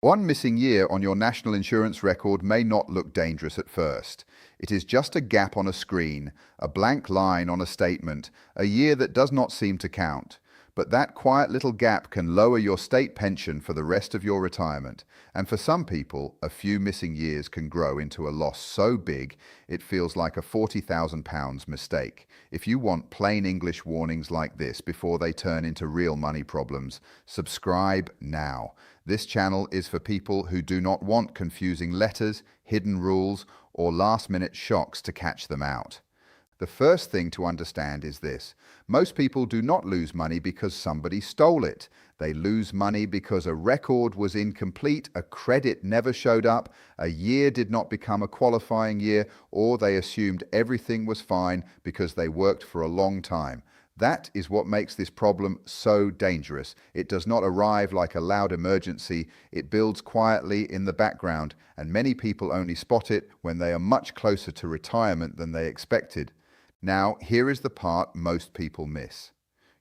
One missing year on your national insurance record may not look dangerous at first. It is just a gap on a screen, a blank line on a statement, a year that does not seem to count. But that quiet little gap can lower your state pension for the rest of your retirement. And for some people, a few missing years can grow into a loss so big it feels like a £40,000 mistake. If you want plain English warnings like this before they turn into real money problems, subscribe now. This channel is for people who do not want confusing letters, hidden rules, or last-minute shocks to catch them out. The first thing to understand is this. Most people do not lose money because somebody stole it. They lose money because a record was incomplete, a credit never showed up, a year did not become a qualifying year, or they assumed everything was fine because they worked for a long time. That is what makes this problem so dangerous. It does not arrive like a loud emergency. It builds quietly in the background, and many people only spot it when they are much closer to retirement than they expected. Now, here is the part most people miss.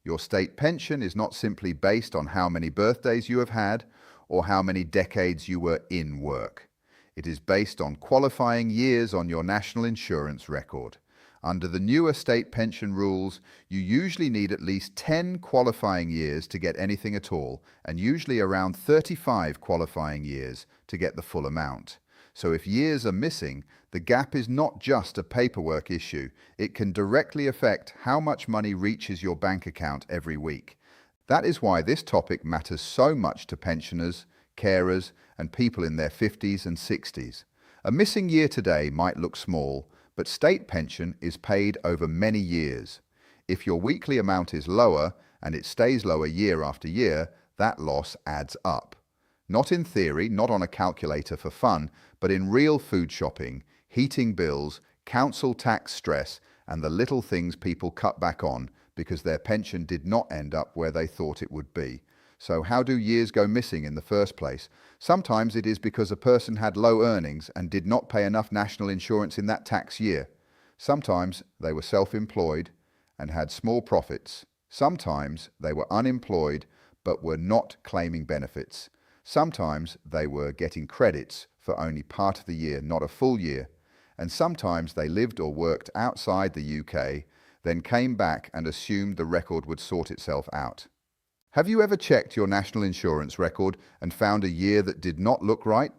Your state pension is not simply based on how many birthdays you have had or how many decades you were in work. It is based on qualifying years on your national insurance record. Under the newer state pension rules, you usually need at least 10 qualifying years to get anything at all, and usually around 35 qualifying years to get the full amount. So if years are missing, the gap is not just a paperwork issue. It can directly affect how much money reaches your bank account every week. That is why this topic matters so much to pensioners, carers, and people in their 50s and 60s. A missing year today might look small, but state pension is paid over many years. If your weekly amount is lower, and it stays lower year after year, that loss adds up. Not in theory, not on a calculator for fun, but in real food shopping, heating bills, council tax stress, and the little things people cut back on because their pension did not end up where they thought it would be. So how do years go missing in the first place? Sometimes it is because a person had low earnings and did not pay enough national insurance in that tax year. Sometimes they were self-employed and had small profits. Sometimes they were unemployed but were not claiming benefits. Sometimes they were getting credits for only part of the year, not a full year. And sometimes they lived or worked outside the UK, then came back and assumed the record would sort itself out. Have you ever checked your national insurance record and found a year that did not look right?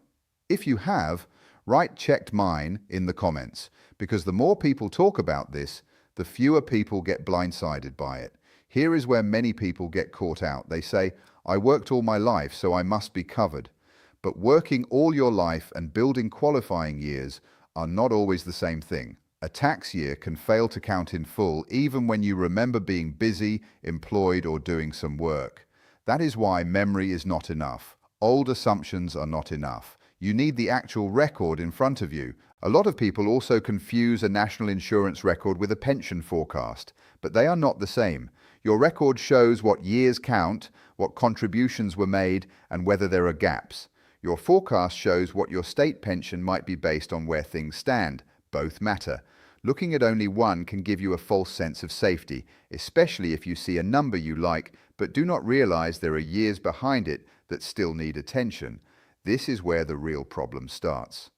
If you have, write "checked mine" in the comments, because the more people talk about this, the fewer people get blindsided by it. Here is where many people get caught out. They say, "I worked all my life, so I must be covered." But working all your life and building qualifying years are not always the same thing. A tax year can fail to count in full even when you remember being busy, employed, or doing some work. That is why memory is not enough. Old assumptions are not enough. You need the actual record in front of you. A lot of people also confuse a national insurance record with a pension forecast, but they are not the same. Your record shows what years count, what contributions were made, and whether there are gaps. Your forecast shows what your state pension might be based on where things stand. Both matter. Looking at only one can give you a false sense of safety, especially if you see a number you like, but do not realize there are years behind it that still need attention. This is where the real problem starts.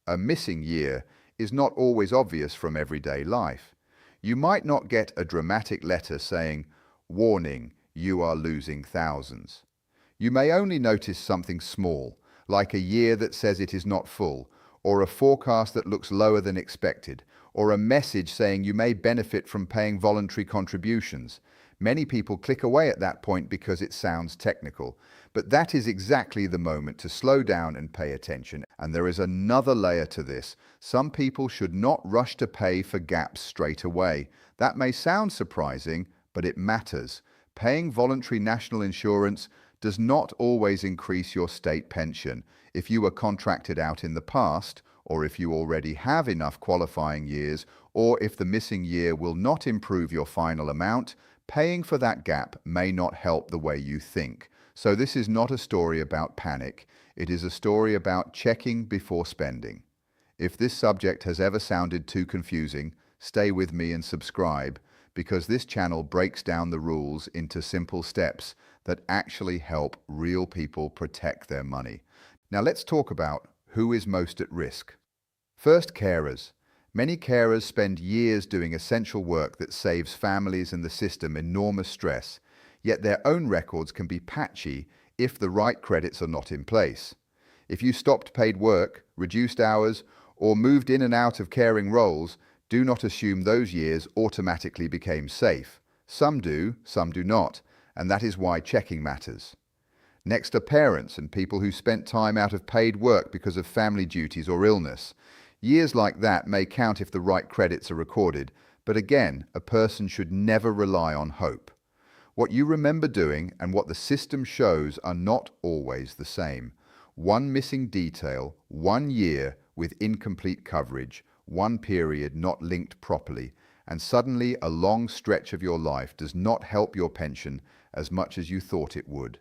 A missing year is not always obvious from everyday life. You might not get a dramatic letter saying, "Warning, you are losing thousands." You may only notice something small, like a year that says it is not full, or a forecast that looks lower than expected, or a message saying you may benefit from paying voluntary contributions. Many people click away at that point because it sounds technical, but that is exactly the moment to slow down and pay attention. And there is another layer to this. Some people should not rush to pay for gaps straight away. That may sound surprising, but it matters. Paying voluntary national insurance does not always increase your state pension. If you were contracted out in the past, or if you already have enough qualifying years, or if the missing year will not improve your final amount, paying for that gap may not help the way you think. So this is not a story about panic. It is a story about checking before spending. If this subject has ever sounded too confusing, stay with me and subscribe, because this channel breaks down the rules into simple steps that actually help real people protect their money. Now let's talk about who is most at risk. First, carers. Many carers spend years doing essential work that saves families and the system enormous stress, yet their own records can be patchy if the right credits are not in place. If you stopped paid work, reduced hours, or moved in and out of caring roles, do not assume those years automatically became safe. Some do, some do not, and that is why checking matters. Next are parents and people who spent time out of paid work because of family duties or illness. Years like that may count if the right credits are recorded, but again, a person should never rely on hope. What you remember doing and what the system shows are not always the same. One missing detail, 1 year with incomplete coverage, one period not linked properly, and suddenly a long stretch of your life does not help your pension as much as you thought it would.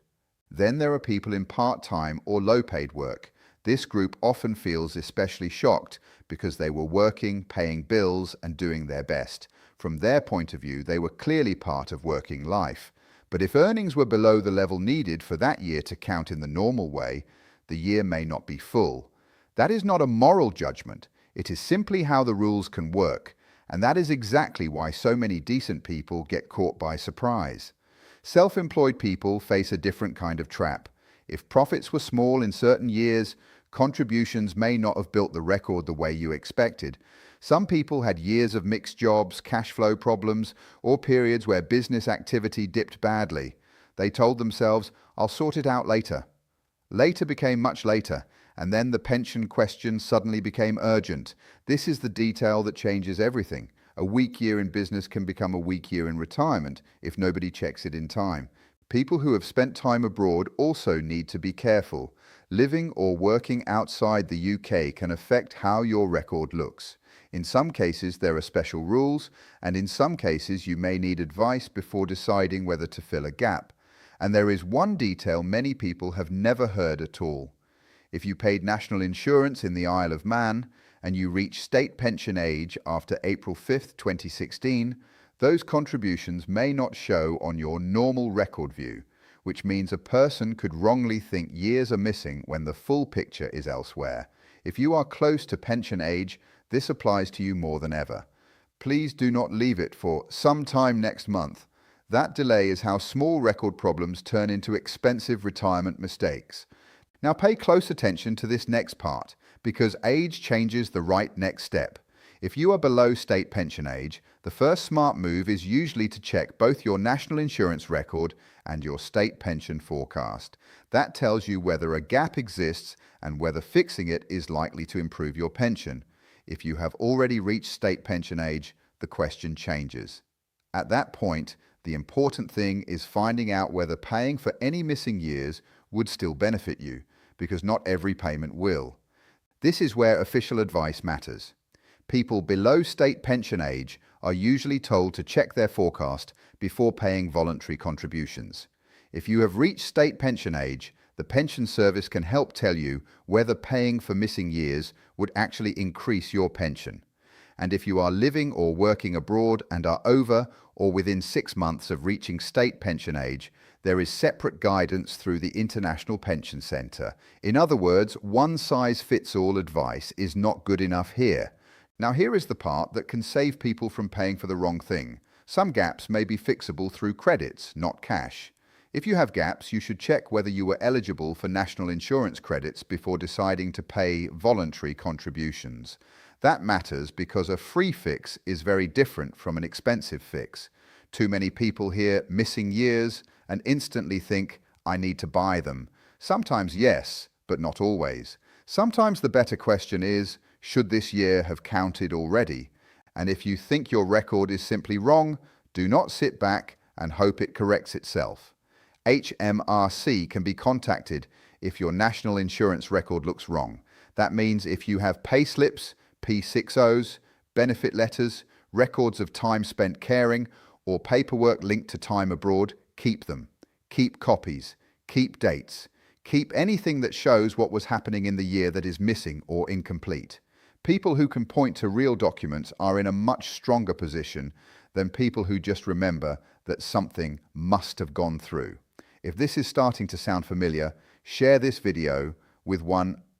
Then there are people in part-time or low-paid work. This group often feels especially shocked because they were working, paying bills, and doing their best. From their point of view, they were clearly part of working life. But if earnings were below the level needed for that year to count in the normal way, the year may not be full. That is not a moral judgment. It is simply how the rules can work, and that is exactly why so many decent people get caught by surprise. Self-employed people face a different kind of trap. If profits were small in certain years, contributions may not have built the record the way you expected. Some people had years of mixed jobs, cash flow problems, or periods where business activity dipped badly. They told themselves, "I'll sort it out later." Later became much later, and then the pension question suddenly became urgent. This is the detail that changes everything. A weak year in business can become a weak year in retirement if nobody checks it in time. People who have spent time abroad also need to be careful. Living or working outside the UK can affect how your record looks. In some cases, there are special rules, and in some cases, you may need advice before deciding whether to fill a gap. And there is one detail many people have never heard at all. If you paid national insurance in the Isle of Man and you reach state pension age after April 5th, 2016, those contributions may not show on your normal record view, which means a person could wrongly think years are missing when the full picture is elsewhere. If you are close to pension age, this applies to you more than ever. Please do not leave it for sometime next month. That delay is how small record problems turn into expensive retirement mistakes. Now pay close attention to this next part, because age changes the right next step. If you are below state pension age, the first smart move is usually to check both your national insurance record and your state pension forecast. That tells you whether a gap exists and whether fixing it is likely to improve your pension. If you have already reached state pension age, the question changes. At that point, the important thing is finding out whether paying for any missing years would still benefit you, because not every payment will. This is where official advice matters. People below state pension age are usually told to check their forecast before paying voluntary contributions. If you have reached state pension age, the pension service can help tell you whether paying for missing years would actually increase your pension. And if you are living or working abroad and are over or within 6 months of reaching state pension age, there is separate guidance through the International Pension Centre. In other words, one-size-fits-all advice is not good enough here. Now here is the part that can save people from paying for the wrong thing. Some gaps may be fixable through credits, not cash. If you have gaps, you should check whether you are eligible for national insurance credits before deciding to pay voluntary contributions. That matters because a free fix is very different from an expensive fix. Too many people hear missing years and instantly think, I need to buy them. Sometimes yes, but not always. Sometimes the better question is, should this year have counted already? And if you think your record is simply wrong, do not sit back and hope it corrects itself. HMRC can be contacted if your national insurance record looks wrong. That means if you have payslips, P60s, benefit letters, records of time spent caring, or paperwork linked to time abroad, keep them. Keep copies. Keep dates. Keep anything that shows what was happening in the year that is missing or incomplete. People who can point to real documents are in a much stronger position than people who just remember that something must have gone through. If this is starting to sound familiar, share this video with one